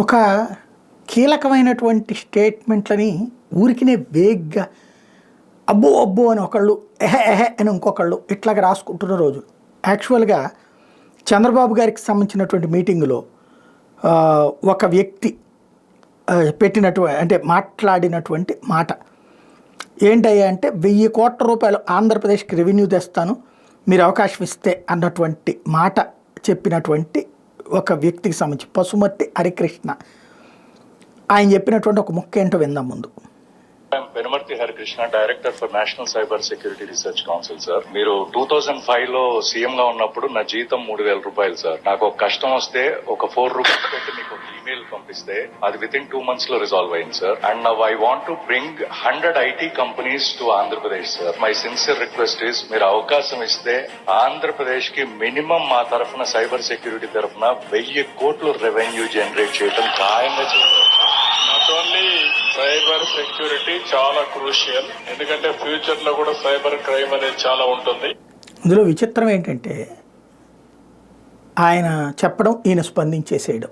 ఒక కీలకమైనటువంటి స్టేట్మెంట్లని ఊరికినే వేగ్గా అబ్బో అబ్బో అని ఒకళ్ళు ఎహె ఎహె అని ఇంకొకళ్ళు ఇట్లాగా రాసుకుంటున్న రోజు. యాక్చువల్గా చంద్రబాబు గారికి సంబంధించినటువంటి మీటింగులో ఒక వ్యక్తి మాట్లాడినటువంటి మాట ఏంటయ్యా అంటే 1000 కోట్ల రూపాయలు ఆంధ్రప్రదేశ్కి రెవెన్యూ తెస్తాను మీరు అవకాశం ఇస్తే అన్నటువంటి మాట చెప్పినటువంటి ఒక వ్యక్తికి సంబంధించి పశుమర్తి హరికృష్ణ ఆయన చెప్పినటువంటి ఒక ముక్క ఏంటో విందాం ముందు. Penumarthi Harikrishna, director for national cyber security research council. Sir, మీరు 2005 లో సీఎం గా ఉన్నప్పుడు నా జీతం 3000 రూపాయలు సార్. నాకు ఒక కష్టం వస్తే ఒక 4 రూపీస్ పెట్టి మీకు ఒక ఈమెయిల్ పంపిస్తే అది విత్ ఇన్ 2 months లో రిజాల్వ్ అయింది sir. And now I want to bring 100 IT companies to Andhra Pradesh sir. My sincere request is మీరు అవకాశం ఇస్తే ఆంధ్రప్రదేశ్ కి మినిమం మా తరఫున సైబర్ సెక్యూరిటీ తరఫున 1000 కోట్లు రెవెన్యూ జనరేట్ చేయడం ఖాయంగా చేయాలి. నాట్ ఓన్లీ సైబర్ సెక్యూరిటీ చాలా క్రూషియల్, ఎందుకంటే ఫ్యూచర్ లో కూడా సైబర్ క్రైమ్ అనేది చాలా ఉంటుంది. ఇందులో విచిత్రం ఏంటంటే ఆయన చెప్పడం, ఈయన స్పందించేసేయడం.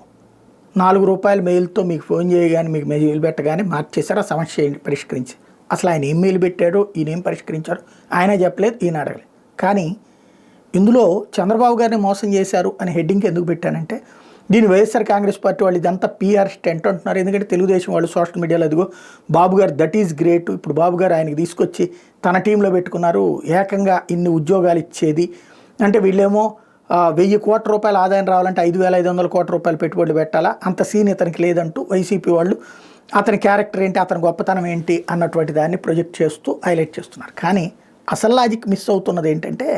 4 రూపాయల మెయిల్తో మీకు ఫోన్ చేయగానే మీకు మెయిల్ పెట్టగానే మార్చేశారు ఆ సమస్య పరిష్కరించి. అసలు ఆయన ఏం మెయిల్ పెట్టాడో ఈయన ఏం పరిష్కరించారో ఆయన చెప్పలేదు, ఈయన అడగలేదు. కానీ ఇందులో చంద్రబాబు గారిని మోసం చేశారు అని హెడ్డింగ్ ఎందుకు పెట్టానంటే దీని వైఎస్ఆర్ కాంగ్రెస్ పార్టీ వాళ్ళు ఇదంతా పీఆర్ స్టెంట్ అంటున్నారు. ఎందుకంటే తెలుగుదేశం వాళ్ళు సోషల్ మీడియాలో అదిగో బాబు గారు దట్ ఈజ్ గ్రేట్, ఇప్పుడు బాబు గారు ఆయనకి తీసుకొచ్చి తన టీంలో పెట్టుకున్నారు, ఏకంగా ఇన్ని ఉద్యోగాలు ఇచ్చేది అంటే వీళ్ళేమో 1000 కోట్ల రూపాయల ఆదాయం రావాలంటే 5500 కోట్ల రూపాయలు పెట్టుబడులు పెట్టాలా, అంత సీన్ ఇతనికి లేదంటూ వైసీపీ వాళ్ళు అతని క్యారెక్టర్ ఏంటి, అతని గొప్పతనం ఏంటి అన్నటువంటి దాన్ని ప్రొజెక్ట్ చేస్తూ హైలైట్ చేస్తున్నారు. కానీ అసలు లాజిక్ మిస్ అవుతున్నది ఏంటంటే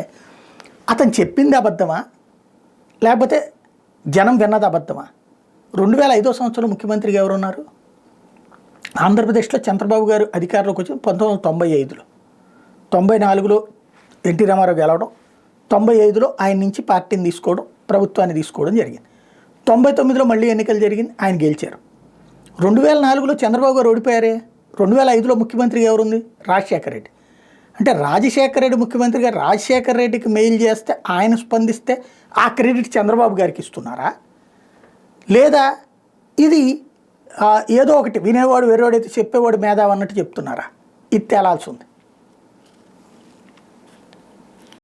అతను చెప్పింది అబద్ధమా లేకపోతే జనం విన్నది అబద్ధమా? 2005 సంవత్సరంలో ముఖ్యమంత్రిగా ఎవరున్నారు? ఆంధ్రప్రదేశ్లో చంద్రబాబు గారు అధికారంలోకి వచ్చి 1995లో, 94లో ఎన్టీ రామారావు గెలవడం, 95లో ఆయన నుంచి పార్టీని తీసుకోవడం, ప్రభుత్వాన్ని తీసుకోవడం జరిగింది. 99లో మళ్ళీ ఎన్నికలు జరిగింది, ఆయన గెలిచారు. 2004లో చంద్రబాబు గారు ఓడిపోయారే. 2005లో ముఖ్యమంత్రిగా ఎవరుంది? రాజశేఖర రెడ్డి. అంటే రాజశేఖర రెడ్డి ముఖ్యమంత్రిగా రాజశేఖర రెడ్డికి మెయిల్ చేస్తే ఆయన స్పందిస్తే ఆ క్రెడిట్ చంద్రబాబు గారికి ఇస్తున్నారా, లేదా ఇది ఏదో ఒకటి వినేవాడు వేరేవాడైతే చెప్పేవాడు మేధావి అన్నట్టు చెప్తున్నారా? ఇది తేలాల్సి ఉంది.